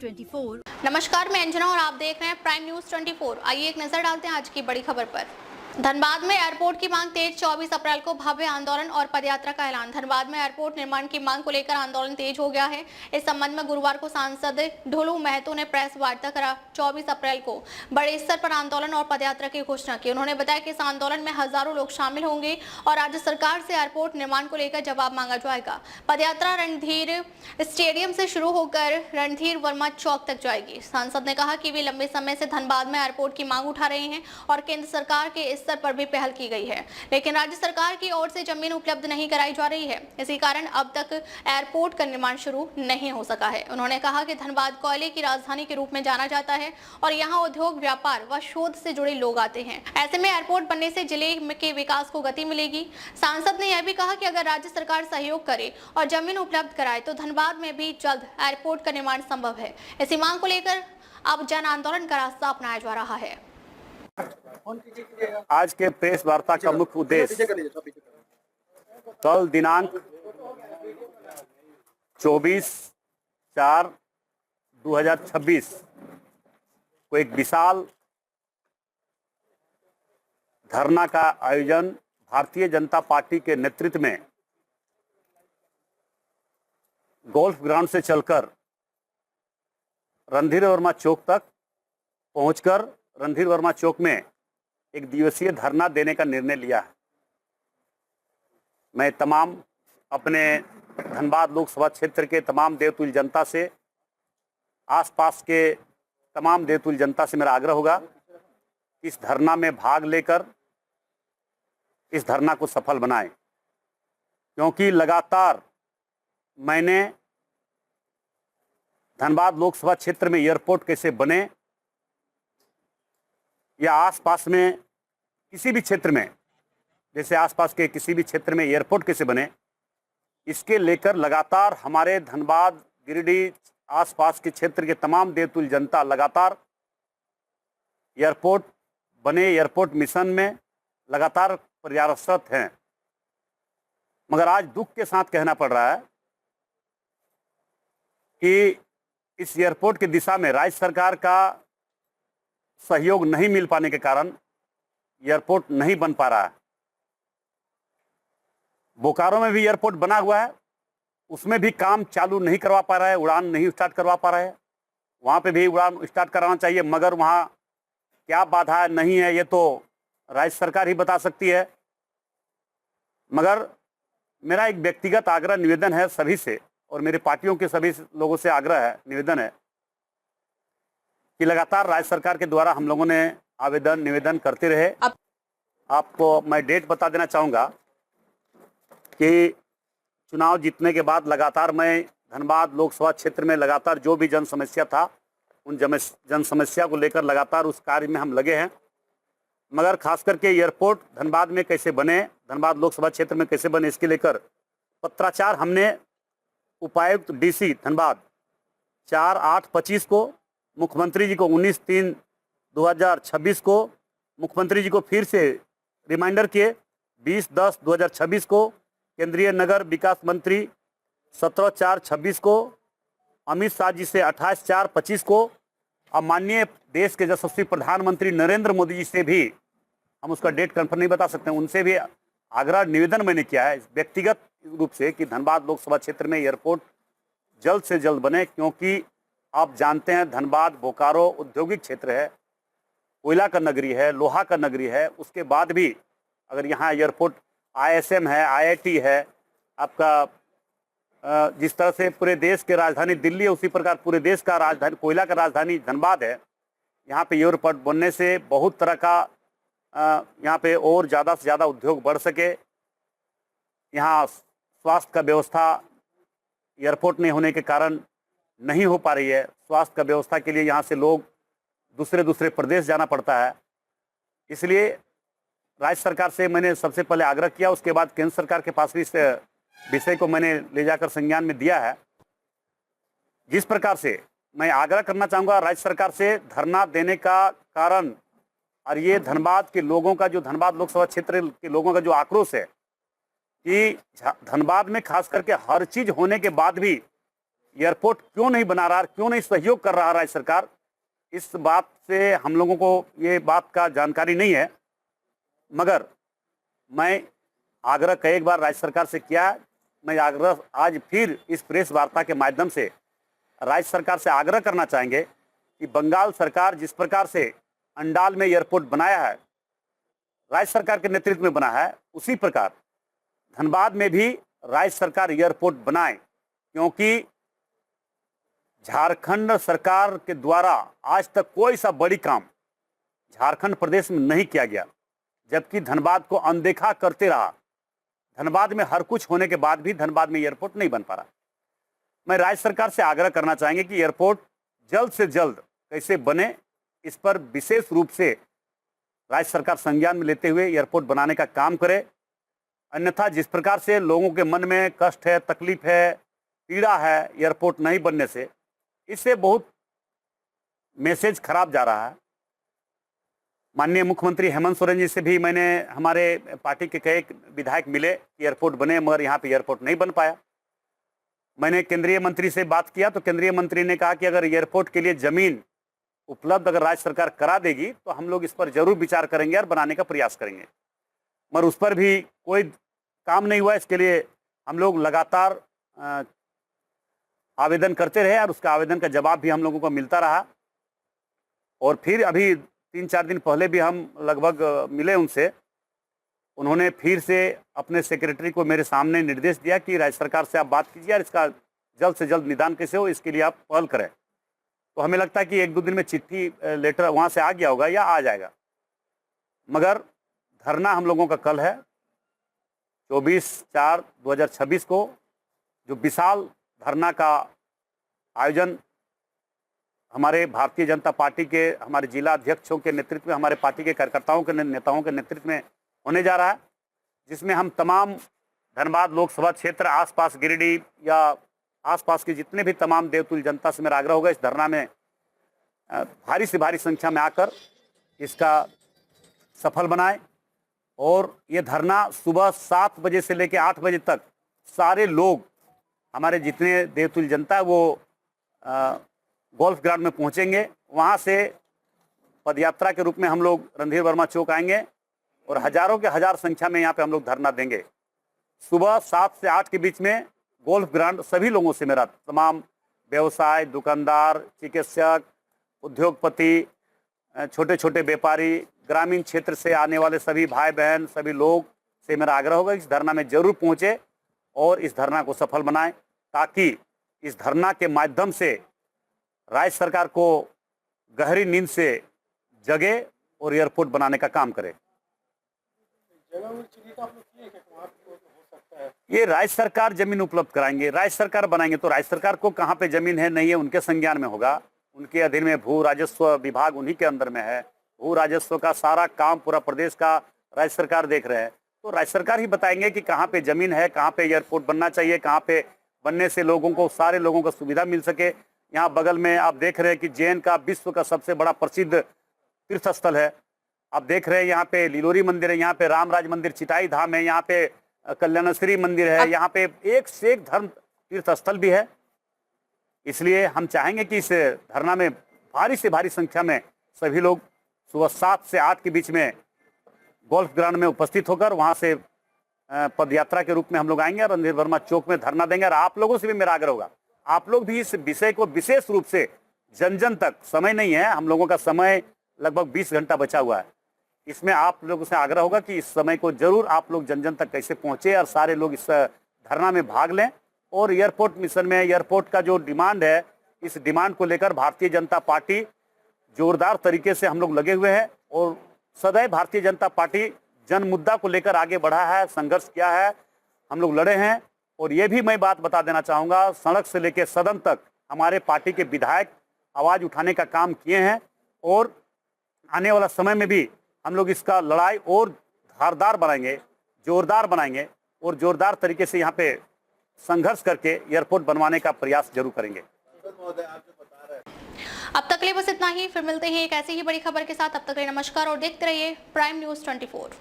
24। नमस्कार, मैं अंजना और आप देख रहे हैं प्राइम न्यूज 24। आइए एक नजर डालते हैं आज की बड़ी खबर पर। धनबाद में एयरपोर्ट की मांग तेज, 24 अप्रैल को भव्य आंदोलन और पदयात्रा का ऐलान। धनबाद में एयरपोर्ट निर्माण की मांग को लेकर आंदोलन तेज हो गया है। इस संबंध में गुरुवार को सांसद ढोलू महतो ने प्रेस वार्ता करा। 24 अप्रैल को बड़े स्तर पर आंदोलन और पदयात्रा की घोषणा की। उन्होंने बताया कि इस आंदोलन में हजारों लोग शामिल होंगे और राज्य सरकार से एयरपोर्ट निर्माण को लेकर जवाब मांगा जाएगा। पदयात्रा रणधीर स्टेडियम से शुरू होकर रणधीर वर्मा चौक तक जाएगी। सांसद ने कहा कि वे लंबे समय से धनबाद में एयरपोर्ट की मांग उठा रहे हैं और केंद्र सरकार के स्तर पर भी पहल की गई है, लेकिन राज्य सरकार की ओर से जमीन उपलब्ध नहीं कराई जा रही है। इसी कारण अब तक एयरपोर्ट का निर्माण शुरू नहीं हो सका है। उन्होंने कहा कि धनबाद कोयले की राजधानी के रूप में जाना जाता है और यहाँ उद्योग, व्यापार व शोध से जुड़े लोग आते हैं। ऐसे में एयरपोर्ट बनने से जिले के विकास को गति मिलेगी। सांसद ने यह भी कहा कि अगर राज्य सरकार सहयोग करे और जमीन उपलब्ध कराए तो धनबाद में भी जल्द एयरपोर्ट का निर्माण संभव है। इसी मांग को लेकर अब जन आंदोलन का रास्ता अपनाया जा रहा है। आज के प्रेस वार्ता का मुख्य उद्देश्य कल दिनांक 24/4/2026 को एक विशाल धरना का आयोजन भारतीय जनता पार्टी के नेतृत्व में गोल्फ ग्राउंड से चलकर रणधीर वर्मा चौक तक पहुंचकर रणधीर वर्मा चौक में एक दिवसीय धरना देने का निर्णय लिया है। मैं तमाम अपने धनबाद लोकसभा क्षेत्र के तमाम देवतुल्य जनता से, आसपास के तमाम देवतुल्य जनता से मेरा आग्रह होगा कि इस धरना में भाग लेकर इस धरना को सफल बनाएं, क्योंकि लगातार मैंने धनबाद लोकसभा क्षेत्र में एयरपोर्ट कैसे बने या आसपास में किसी भी क्षेत्र में, जैसे आसपास के किसी भी क्षेत्र में एयरपोर्ट कैसे बने, इसके लेकर लगातार हमारे धनबाद, गिरिडीह आसपास के क्षेत्र के तमाम देवतुल्य जनता लगातार एयरपोर्ट बने, एयरपोर्ट मिशन में लगातार प्रयासरत हैं। मगर आज दुख के साथ कहना पड़ रहा है कि इस एयरपोर्ट की दिशा में राज्य सरकार का सहयोग नहीं मिल पाने के कारण एयरपोर्ट नहीं बन पा रहा है। बोकारो में भी एयरपोर्ट बना हुआ है, उसमें भी काम चालू नहीं करवा पा रहा है, उड़ान नहीं स्टार्ट करवा पा रहा है। वहाँ पे भी उड़ान स्टार्ट कराना चाहिए, मगर वहाँ क्या बाधा है नहीं है ये तो राज्य सरकार ही बता सकती है। मगर मेरा एक व्यक्तिगत आग्रह निवेदन है सभी से, और मेरे पार्टियों के सभी लोगों से आग्रह है, निवेदन है कि लगातार राज्य सरकार के द्वारा हम लोगों ने आवेदन निवेदन करते रहे। आपको मैं डेट बता देना चाहूँगा कि चुनाव जीतने के बाद लगातार मैं धनबाद लोकसभा क्षेत्र में लगातार जो भी जन समस्या था उन जन समस्या को लेकर लगातार उस कार्य में हम लगे हैं। मगर खास करके एयरपोर्ट धनबाद में कैसे बने, धनबाद लोकसभा क्षेत्र में कैसे बने, इसके लेकर पत्राचार हमने उपायुक्त डीसी धनबाद 4/8/25 को, मुख्यमंत्री जी को 19/3/2026 को, मुख्यमंत्री जी को फिर से रिमाइंडर किए 20/10/2026 को, केंद्रीय नगर विकास मंत्री 17/4/26 को, अमित शाह जी से 28/4/25 को, और माननीय देश के यशस्वी प्रधानमंत्री नरेंद्र मोदी जी से भी हम उसका डेट कंफर्म नहीं बता सकते हैं, उनसे भी आग्रह निवेदन मैंने किया है व्यक्तिगत रूप से कि धनबाद लोकसभा क्षेत्र में एयरपोर्ट जल्द से जल्द बने। क्योंकि आप जानते हैं धनबाद बोकारो औद्योगिक क्षेत्र है, कोयला का नगरी है, लोहा का नगरी है। उसके बाद भी अगर यहाँ एयरपोर्ट ISM है, IIT है, आपका जिस तरह से पूरे देश के राजधानी दिल्ली है उसी प्रकार पूरे देश का राजधानी, कोयला का राजधानी धनबाद है। यहाँ पे एयरपोर्ट बनने से बहुत तरह का यहाँ पे और ज़्यादा से ज़्यादा उद्योग बढ़ सके। यहाँ स्वास्थ्य का व्यवस्था एयरपोर्ट नहीं होने के कारण नहीं हो पा रही है। स्वास्थ्य का व्यवस्था के लिए यहाँ से लोग दूसरे प्रदेश जाना पड़ता है। इसलिए राज्य सरकार से मैंने सबसे पहले आग्रह किया, उसके बाद केंद्र सरकार के पास भी इस विषय को मैंने ले जाकर संज्ञान में दिया है। जिस प्रकार से मैं आग्रह करना चाहूँगा राज्य सरकार से धरना देने का कारण, और ये धनबाद के लोगों का, जो धनबाद लोकसभा क्षेत्र के लोगों का जो आक्रोश है कि धनबाद में खास करके हर चीज़ होने के बाद भी एयरपोर्ट क्यों नहीं बना रहा, क्यों नहीं सहयोग कर रहा राज्य सरकार, इस बात से हम लोगों को ये बात का जानकारी नहीं है। मगर मैं आग्रह कई बार राज्य सरकार से किया, मैं आग्रह आज फिर इस प्रेस वार्ता के माध्यम से राज्य सरकार से आग्रह करना चाहेंगे कि बंगाल सरकार जिस प्रकार से अंडाल में एयरपोर्ट बनाया है, राज्य सरकार के नेतृत्व में बना है, उसी प्रकार धनबाद में भी राज्य सरकार एयरपोर्ट बनाए, क्योंकि झारखंड सरकार के द्वारा आज तक कोई सा बड़ी काम झारखंड प्रदेश में नहीं किया गया, जबकि धनबाद को अनदेखा करते रहा। धनबाद में हर कुछ होने के बाद भी धनबाद में एयरपोर्ट नहीं बन पा रहा। मैं राज्य सरकार से आग्रह करना चाहेंगे कि एयरपोर्ट जल्द से जल्द कैसे बने, इस पर विशेष रूप से राज्य सरकार संज्ञान में लेते हुए एयरपोर्ट बनाने का काम करे। अन्यथा जिस प्रकार से लोगों के मन में कष्ट है, तकलीफ है, पीड़ा है एयरपोर्ट नहीं बनने से, इससे बहुत मैसेज खराब जा रहा है। माननीय मुख्यमंत्री हेमंत सोरेन जी से भी मैंने, हमारे पार्टी के कई विधायक मिले कि एयरपोर्ट बने, मगर यहाँ पे एयरपोर्ट नहीं बन पाया। मैंने केंद्रीय मंत्री से बात किया तो केंद्रीय मंत्री ने कहा कि अगर एयरपोर्ट के लिए जमीन उपलब्ध अगर राज्य सरकार करा देगी तो हम लोग इस पर जरूर विचार करेंगे और बनाने का प्रयास करेंगे, मगर उस पर भी कोई काम नहीं हुआ। इसके लिए हम लोग लगातार आवेदन करते रहे और उसका आवेदन का जवाब भी हम लोगों को मिलता रहा। और फिर अभी 3-4 दिन पहले भी हम लगभग मिले उनसे, उन्होंने फिर से अपने सेक्रेटरी को मेरे सामने निर्देश दिया कि राज्य सरकार से आप बात कीजिए और इसका जल्द से जल्द निदान कैसे हो, इसके लिए आप पहल करें। तो हमें लगता है कि 1-2 दिन में चिट्ठी लेटर वहाँ से आ गया होगा या आ जाएगा। मगर धरना हम लोगों का कल है 24/4/2026 को, जो विशाल धरना का आयोजन हमारे भारतीय जनता पार्टी के हमारे जिला अध्यक्षों के नेतृत्व में, हमारे पार्टी के कार्यकर्ताओं के नेताओं के नेतृत्व में होने जा रहा है, जिसमें हम तमाम धनबाद लोकसभा क्षेत्र, आसपास गिरिडीह या आसपास की जितने भी तमाम देवतुल्य जनता से मेरा आग्रह होगा इस धरना में भारी से भारी संख्या में आकर इसका सफल बनाएं। और ये धरना सुबह 7 बजे से लेकर 8 बजे तक सारे लोग, हमारे जितने देवतुल्य जनता है वो गोल्फ ग्राउंड में पहुंचेंगे। वहां से पदयात्रा के रूप में हम लोग रणधीर वर्मा चौक आएंगे और हजारों के हजार संख्या में यहाँ पे हम लोग धरना देंगे। सुबह 7 से 8 के बीच में गोल्फ ग्राउंड, सभी लोगों से मेरा, तमाम व्यवसाय, दुकानदार, चिकित्सक, उद्योगपति, छोटे छोटे व्यापारी, ग्रामीण क्षेत्र से आने वाले सभी भाई बहन, सभी लोग से मेरा आग्रह होगा इस धरना में जरूर पहुंचे और इस धरना को सफल बनाएं, ताकि इस धरना के माध्यम से राज्य सरकार को गहरी नींद से जगे और एयरपोर्ट बनाने का काम करे। ये राज्य सरकार जमीन उपलब्ध कराएंगे, राज्य सरकार बनाएंगे, तो राज्य सरकार को कहाँ पे जमीन है नहीं है उनके संज्ञान में होगा। उनके अधीन में भू राजस्व विभाग उन्हीं के अंदर में है, भू राजस्व का सारा काम पूरा प्रदेश का राज्य सरकार देख रहे हैं। तो राज्य सरकार ही बताएंगे कि कहाँ पे जमीन है, कहाँ पे एयरपोर्ट बनना चाहिए, कहाँ पे बनने से लोगों को, सारे लोगों को सुविधा मिल सके। यहाँ बगल में आप देख रहे हैं कि जैन का विश्व का सबसे बड़ा प्रसिद्ध तीर्थ स्थल है। आप देख रहे हैं यहाँ पे लीलोरी मंदिर है, यहाँ पे रामराज मंदिर, चिटाई धाम है, यहाँ पे कल्याणश्री मंदिर है, यहाँ पे एक से एक धर्म तीर्थ स्थल भी है। इसलिए हम चाहेंगे कि इस धरना में भारी से भारी संख्या में सभी लोग सुबह 7 से 8 के बीच में गोल्फ ग्राउंड में उपस्थित होकर वहाँ से पदयात्रा के रूप में हम लोग आएंगे और रणधीर वर्मा चौक में धरना देंगे। और आप लोगों से भी मेरा आग्रह होगा, आप लोग भी इस विषय को विशेष रूप से जन जन तक, समय नहीं है हम लोगों का, समय लगभग 20 घंटा बचा हुआ है, इसमें आप लोगों से आग्रह होगा कि इस समय को जरूर आप लोग जन जन तक कैसे पहुंचे और सारे लोग इस धरना में भाग लें। और एयरपोर्ट मिशन में एयरपोर्ट का जो डिमांड है, इस डिमांड को लेकर भारतीय जनता पार्टी जोरदार तरीके से हम लोग लगे हुए हैं और सदैव भारतीय जनता पार्टी जन मुद्दा को लेकर आगे बढ़ा है, संघर्ष किया है, हम लोग लड़े हैं। और ये भी मैं बात बता देना चाहूँगा, सड़क से लेकर सदन तक हमारे पार्टी के विधायक आवाज़ उठाने का काम किए हैं और आने वाला समय में भी हम लोग इसका लड़ाई और धारदार बनाएंगे, जोरदार बनाएंगे और जोरदार तरीके से यहाँ पे संघर्ष करके एयरपोर्ट बनवाने का प्रयास जरूर करेंगे। अब तक के लिए बस इतना ही, फिर मिलते हैं एक ऐसी ही बड़ी खबर के साथ। अब तक के लिए नमस्कार और देखते रहिए प्राइम न्यूज़ 24।